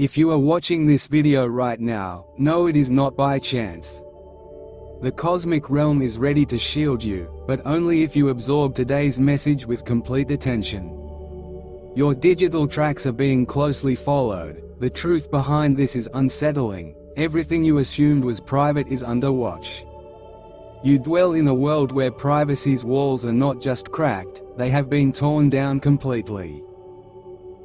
If you are watching this video right now, know it is not by chance. The cosmic realm is ready to shield you, but only if you absorb today's message with complete attention. Your digital tracks are being closely followed. The truth behind this is unsettling. Everything you assumed was private is under watch. You dwell in a world where privacy's walls are not just cracked, they have been torn down completely.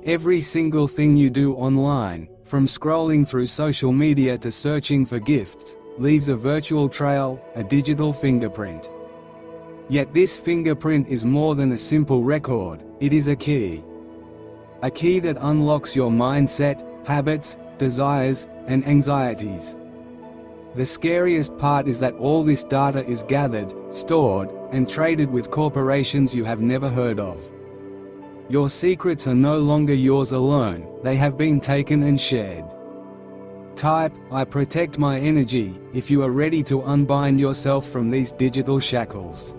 Every single thing you do online, from scrolling through social media to searching for gifts, leaves a virtual trail, a digital fingerprint. Yet this fingerprint is more than a simple record, it is a key. A key that unlocks your mindset, habits, desires, and anxieties. The scariest part is that all this data is gathered, stored, and traded with corporations you have never heard of. Your secrets are no longer yours alone, they have been taken and shared. Type, "I protect my energy," if you are ready to unbind yourself from these digital shackles.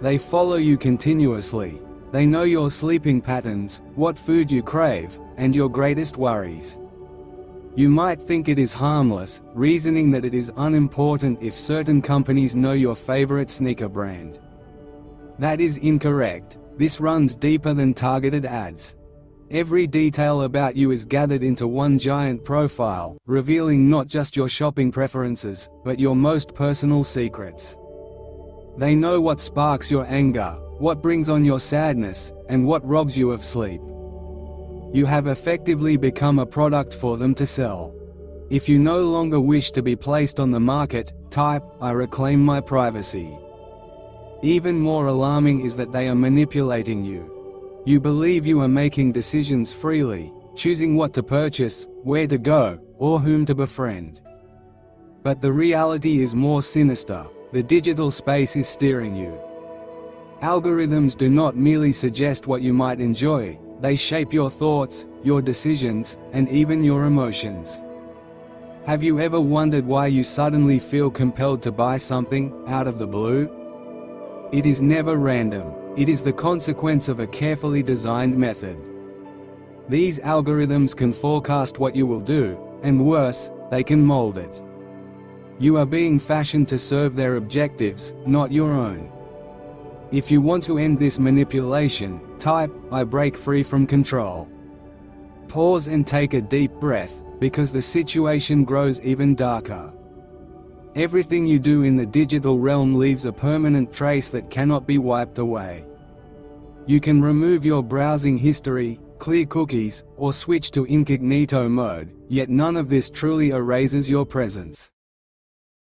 They follow you continuously. They know your sleeping patterns, what food you crave, and your greatest worries. You might think it is harmless, reasoning that it is unimportant if certain companies know your favorite sneaker brand. That is incorrect. This runs deeper than targeted ads. Every detail about you is gathered into one giant profile, revealing not just your shopping preferences, but your most personal secrets. They know what sparks your anger, what brings on your sadness, and what robs you of sleep. You have effectively become a product for them to sell. If you no longer wish to be placed on the market, type, "I reclaim my privacy." Even more alarming is that they are manipulating you. You believe you are making decisions freely, choosing what to purchase, where to go, or whom to befriend. But the reality is more sinister. The digital space is steering you. Algorithms do not merely suggest what you might enjoy, they shape your thoughts, your decisions, and even your emotions. Have you ever wondered why you suddenly feel compelled to buy something, out of the blue? It is never random. It is the consequence of a carefully designed method. These algorithms can forecast what you will do, and worse, they can mold it. You are being fashioned to serve their objectives, not your own. If you want to end this manipulation, type, "I break free from control." Pause and take a deep breath, because the situation grows even darker. Everything you do in the digital realm leaves a permanent trace that cannot be wiped away. You can remove your browsing history, clear cookies, or switch to incognito mode, yet none of this truly erases your presence.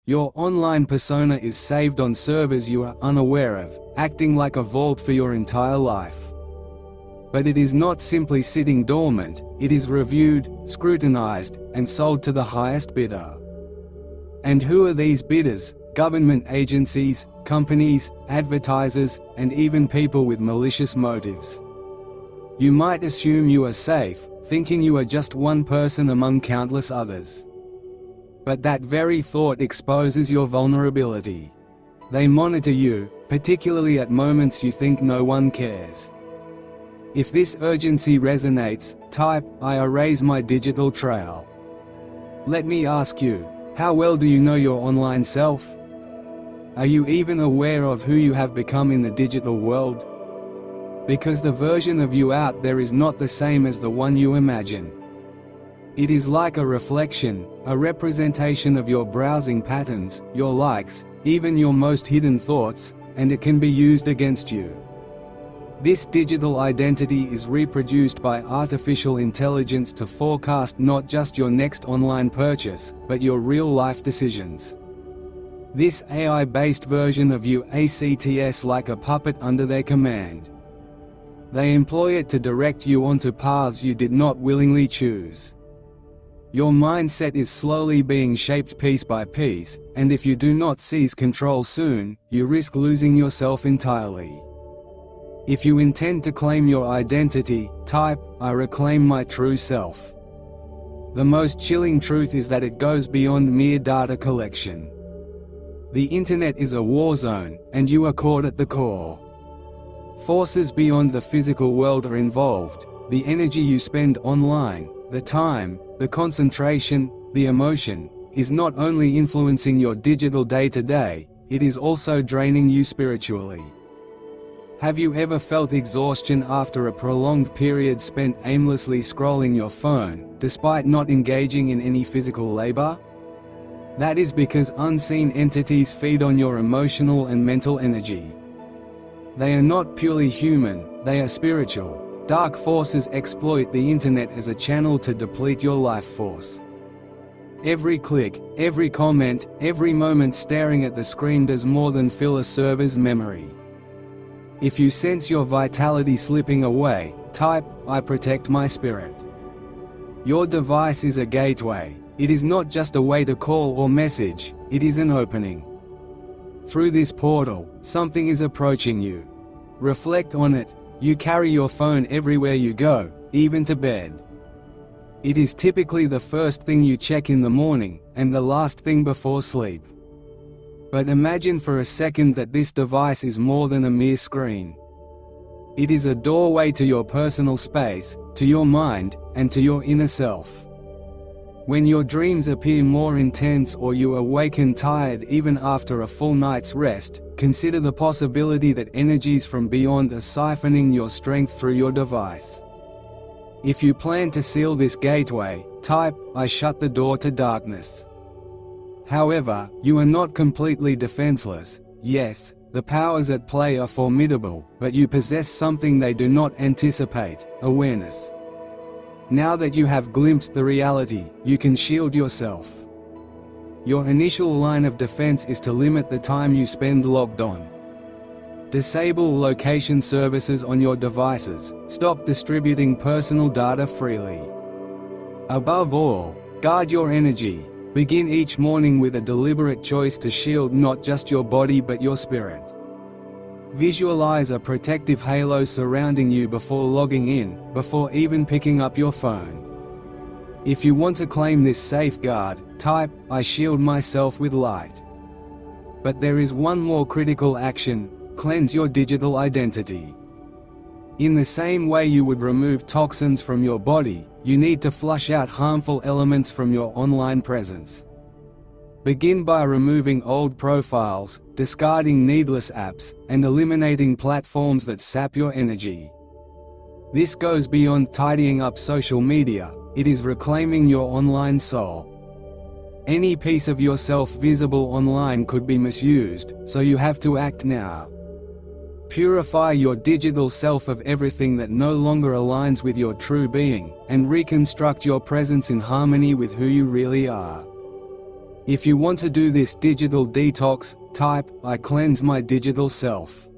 Your online persona is saved on servers you are unaware of, acting like a vault for your entire life. But it is not simply sitting dormant, it is reviewed, scrutinized, and sold to the highest bidder. And who are these bidders? Government agencies, companies, advertisers, and even people with malicious motives. You might assume you are safe, thinking you are just one person among countless others. But that very thought exposes your vulnerability. They monitor you, particularly at moments you think no one cares. If this urgency resonates, type, "I erase my digital trail." Let me ask you, how well do you know your online self? Are you even aware of who you have become in the digital world? Because the version of you out there is not the same as the one you imagine. It is like a reflection, a representation of your browsing patterns, your likes, even your most hidden thoughts, and it can be used against you. This digital identity is reproduced by artificial intelligence to forecast not just your next online purchase, but your real-life decisions. This AI-based version of you acts like a puppet under their command. They employ it to direct you onto paths you did not willingly choose. Your mindset is slowly being shaped piece by piece, and if you do not seize control soon, you risk losing yourself entirely. If you intend to claim your identity, type, "I reclaim my true self." The most chilling truth is that it goes beyond mere data collection. The internet is a war zone, and you are caught at the core. Forces beyond the physical world are involved: the energy you spend online, The time, the concentration, the emotion, is not only influencing your digital day-to-day, it is also draining you spiritually. Have you ever felt exhaustion after a prolonged period spent aimlessly scrolling your phone, despite not engaging in any physical labor? That is because unseen entities feed on your emotional and mental energy. They are not purely human, they are spiritual. Dark forces exploit the internet as a channel to deplete your life force. Every click, every comment, every moment staring at the screen does more than fill a server's memory. If you sense your vitality slipping away, type, "I protect my spirit." Your device is a gateway. It is not just a way to call or message, it is an opening. Through this portal, something is approaching you. Reflect on it. You carry your phone everywhere you go, even to bed. It is typically the first thing you check in the morning, and the last thing before sleep. But imagine for a second that this device is more than a mere screen. It is a doorway to your personal space, to your mind, and to your inner self. When your dreams appear more intense or you awaken tired even after a full night's rest, consider the possibility that energies from beyond are siphoning your strength through your device. If you plan to seal this gateway, type, "I shut the door to darkness." However, you are not completely defenseless. Yes, the powers at play are formidable, but you possess something they do not anticipate: awareness. Now that you have glimpsed the reality, you can shield yourself. Your initial line of defense is to limit the time you spend logged on. Disable location services on your devices, stop distributing personal data freely. Above all, guard your energy. Begin each morning with a deliberate choice to shield not just your body but your spirit. Visualize a protective halo surrounding you before logging in, before even picking up your phone. If you want to claim this safeguard, type, "I shield myself with light." But there is one more critical action: cleanse your digital identity. In the same way you would remove toxins from your body, you need to flush out harmful elements from your online presence. Begin by removing old profiles, discarding needless apps, and eliminating platforms that sap your energy. This goes beyond tidying up social media, it is reclaiming your online soul. Any piece of yourself visible online could be misused, so you have to act now. Purify your digital self of everything that no longer aligns with your true being, and reconstruct your presence in harmony with who you really are. If you want to do this digital detox, type, "I cleanse my digital self."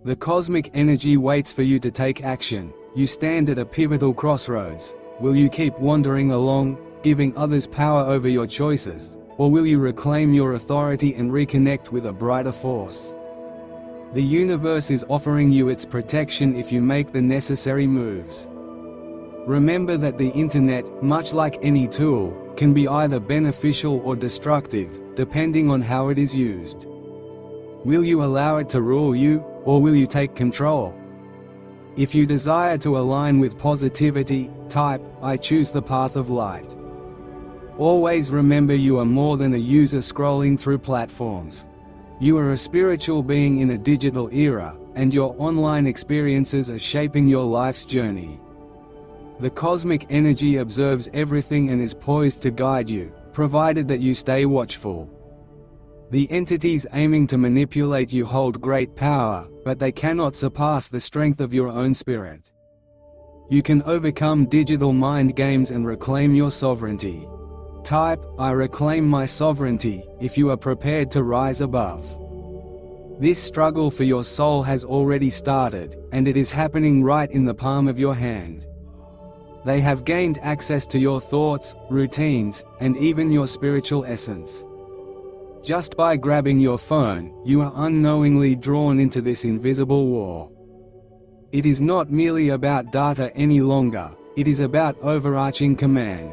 The cosmic energy waits for you to take action. You stand at a pivotal crossroads. Will you keep wandering along, giving others power over your choices, or will you reclaim your authority and reconnect with a brighter force? The universe is offering you its protection if you make the necessary moves. Remember that the internet, much like any tool, can be either beneficial or destructive, depending on how it is used. Will you allow it to rule you, or will you take control? If you desire to align with positivity, type, "I choose the path of light." Always remember you are more than a user scrolling through platforms. You are a spiritual being in a digital era, and your online experiences are shaping your life's journey. The cosmic energy observes everything and is poised to guide you, provided that you stay watchful. The entities aiming to manipulate you hold great power, but they cannot surpass the strength of your own spirit. You can overcome digital mind games and reclaim your sovereignty. Type, "I reclaim my sovereignty," if you are prepared to rise above. This struggle for your soul has already started, and it is happening right in the palm of your hand. They have gained access to your thoughts, routines, and even your spiritual essence. Just by grabbing your phone, you are unknowingly drawn into this invisible war. It is not merely about data any longer, it is about overarching command.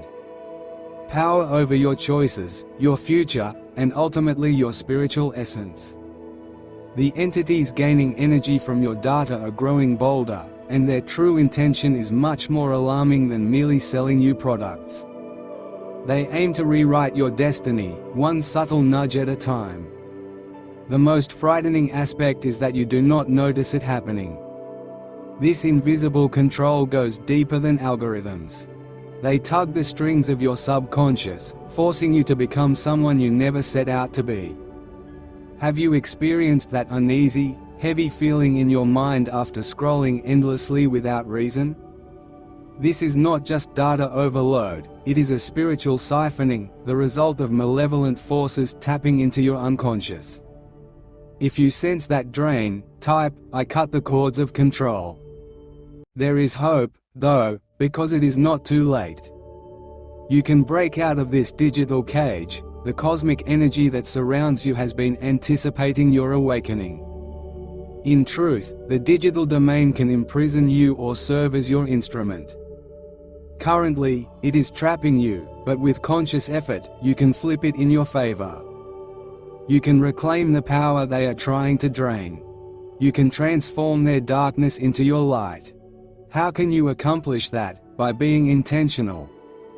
Power over your choices, your future, and ultimately your spiritual essence. The entities gaining energy from your data are growing bolder, and their true intention is much more alarming than merely selling you products. They aim to rewrite your destiny, one subtle nudge at a time. The most frightening aspect is that you do not notice it happening. This invisible control goes deeper than algorithms. They tug the strings of your subconscious, forcing you to become someone you never set out to be. Have you experienced that uneasy, heavy feeling in your mind after scrolling endlessly without reason? This is not just data overload, it is a spiritual siphoning, the result of malevolent forces tapping into your unconscious. If you sense that drain, type, "I cut the cords of control." There is hope, though, because it is not too late. You can break out of this digital cage. The cosmic energy that surrounds you has been anticipating your awakening. In truth, the digital domain can imprison you or serve as your instrument. Currently, it is trapping you, but with conscious effort, you can flip it in your favor. You can reclaim the power they are trying to drain. You can transform their darkness into your light. How can you accomplish that? By being intentional.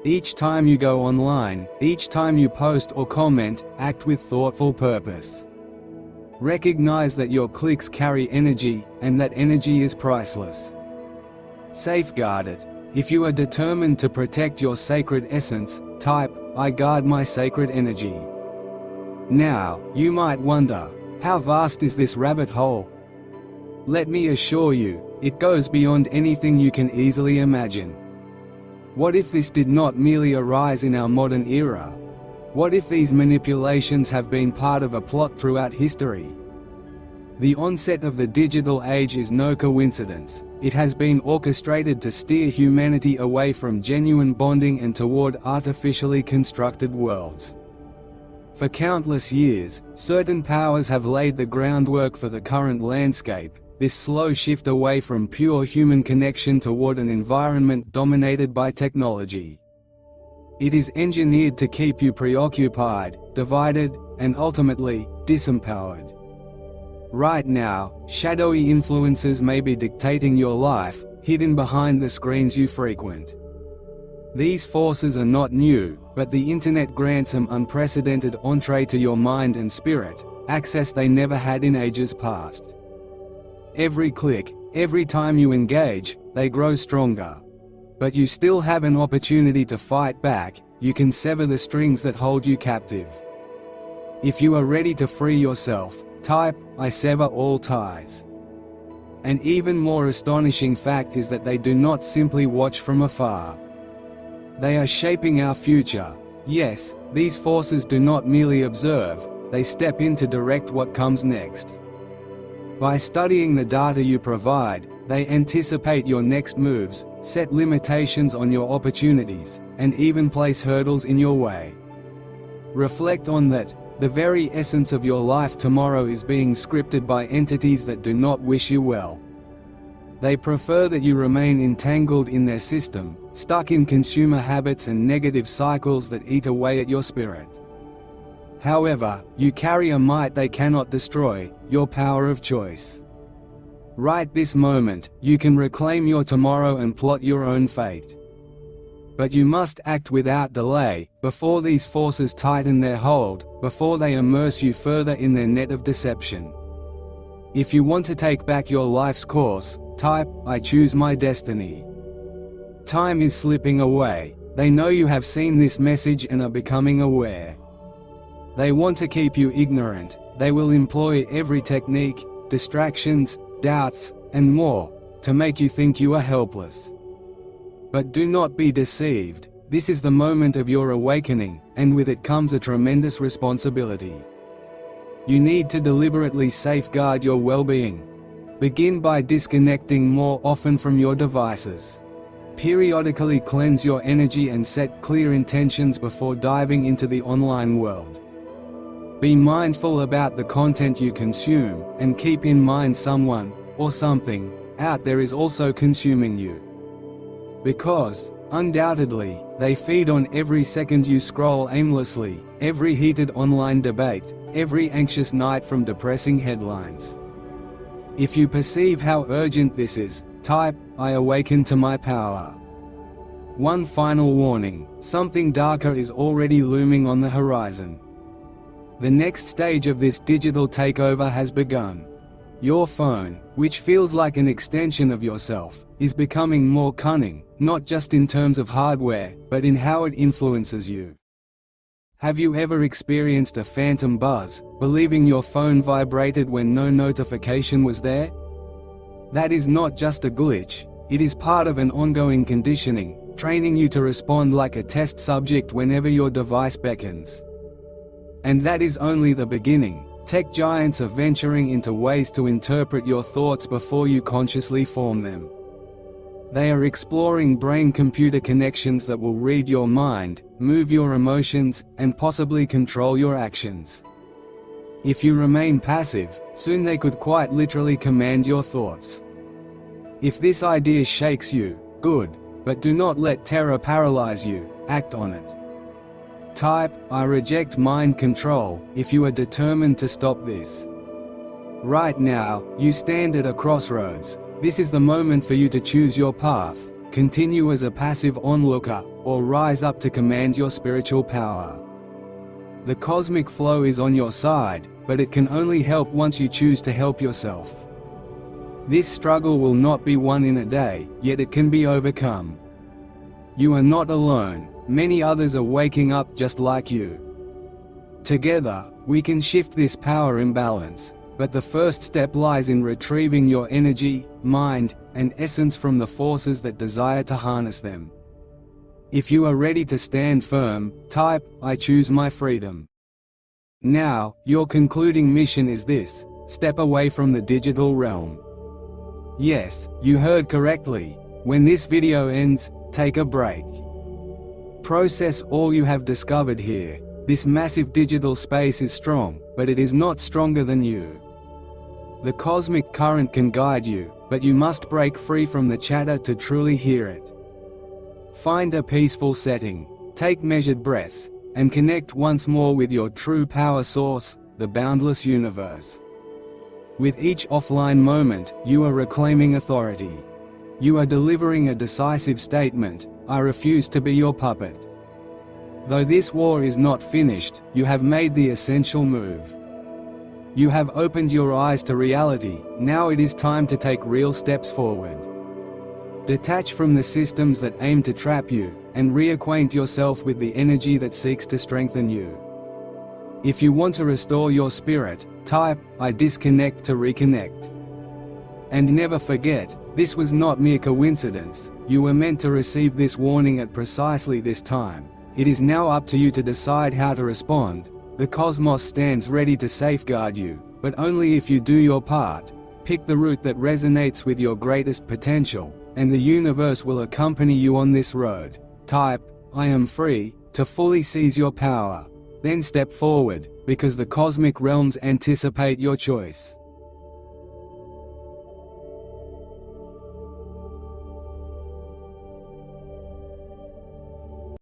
Each time you go online, each time you post or comment, act with thoughtful purpose. Recognize that your clicks carry energy, and that energy is priceless. Safeguard it. If you are determined to protect your sacred essence, type, "I guard my sacred energy." Now, you might wonder, how vast is this rabbit hole? Let me assure you, it goes beyond anything you can easily imagine. What if this did not merely arise in our modern era? What if these manipulations have been part of a plot throughout history? The onset of the digital age is no coincidence. It has been orchestrated to steer humanity away from genuine bonding and toward artificially constructed worlds. For countless years, certain powers have laid the groundwork for the current landscape, this slow shift away from pure human connection toward an environment dominated by technology. It is engineered to keep you preoccupied, divided, and ultimately, disempowered. Right now, shadowy influences may be dictating your life, hidden behind the screens you frequent. These forces are not new, but the internet grants them unprecedented entree to your mind and spirit, access they never had in ages past. Every click, every time you engage, they grow stronger. But you still have an opportunity to fight back. You can sever the strings that hold you captive. If you are ready to free yourself, type, "I sever all ties." An even more astonishing fact is that they do not simply watch from afar. They are shaping our future. Yes, these forces do not merely observe, they step in to direct what comes next. By studying the data you provide, they anticipate your next moves, set limitations on your opportunities, and even place hurdles in your way. Reflect on that. The very essence of your life tomorrow is being scripted by entities that do not wish you well. They prefer that you remain entangled in their system, stuck in consumer habits and negative cycles that eat away at your spirit. However, you carry a might they cannot destroy, your power of choice. Right this moment, you can reclaim your tomorrow and plot your own fate. But you must act without delay, before these forces tighten their hold, before they immerse you further in their net of deception. If you want to take back your life's course, type, "I choose my destiny." Time is slipping away. They know you have seen this message and are becoming aware. They want to keep you ignorant. They will employ every technique, distractions, doubts, and more, to make you think you are helpless. But do not be deceived. This is the moment of your awakening, and with it comes a tremendous responsibility. You need to deliberately safeguard your well-being. Begin by disconnecting more often from your devices. Periodically cleanse your energy and set clear intentions before diving into the online world. Be mindful about the content you consume, and keep in mind someone, or something, out there is also consuming you. Because, undoubtedly, they feed on every second you scroll aimlessly, every heated online debate, every anxious night from depressing headlines. If you perceive how urgent this is, Type, I awaken to my power. One final warning, something darker is already looming on the horizon. The next stage of this digital takeover has begun. Your phone, which feels like an extension of yourself, is becoming more cunning, not just in terms of hardware, but in how it influences you. Have you ever experienced a phantom buzz, believing your phone vibrated when no notification was there? That is not just a glitch, it is part of an ongoing conditioning, training you to respond like a test subject whenever your device beckons. And that is only the beginning. Tech giants are venturing into ways to interpret your thoughts before you consciously form them. They are exploring brain-computer connections that will read your mind, move your emotions, and possibly control your actions. If you remain passive, soon they could quite literally command your thoughts. If this idea shakes you, good, but do not let terror paralyze you, act on it. Type, I reject mind control, if you are determined to stop this. Right now, you stand at a crossroads. This is the moment for you to choose your path, continue as a passive onlooker, or rise up to command your spiritual power. The cosmic flow is on your side, but it can only help once you choose to help yourself. This struggle will not be won in a day, yet it can be overcome. You are not alone, many others are waking up just like you. Together, we can shift this power imbalance, but the first step lies in retrieving your energy, mind, and essence from the forces that desire to harness them. If you are ready to stand firm, type, I choose my freedom. Now, your concluding mission is this: step away from the digital realm. Yes, you heard correctly. When this video ends, take a break. Process all you have discovered here. This massive digital space is strong, but it is not stronger than you. The cosmic current can guide you, but you must break free from the chatter to truly hear it. Find a peaceful setting, take measured breaths, and connect once more with your true power source, the boundless universe. With each offline moment, you are reclaiming authority. You are delivering a decisive statement: I refuse to be your puppet. Though this war is not finished, you have made the essential move. You have opened your eyes to reality, now it is time to take real steps forward. Detach from the systems that aim to trap you, and reacquaint yourself with the energy that seeks to strengthen you. If you want to restore your spirit, type, I disconnect to reconnect. And never forget, this was not mere coincidence, you were meant to receive this warning at precisely this time. It is now up to you to decide how to respond. The cosmos stands ready to safeguard you, but only if you do your part. Pick the route that resonates with your greatest potential, and the universe will accompany you on this road. Type, I am free, to fully seize your power. Then step forward, because the cosmic realms anticipate your choice.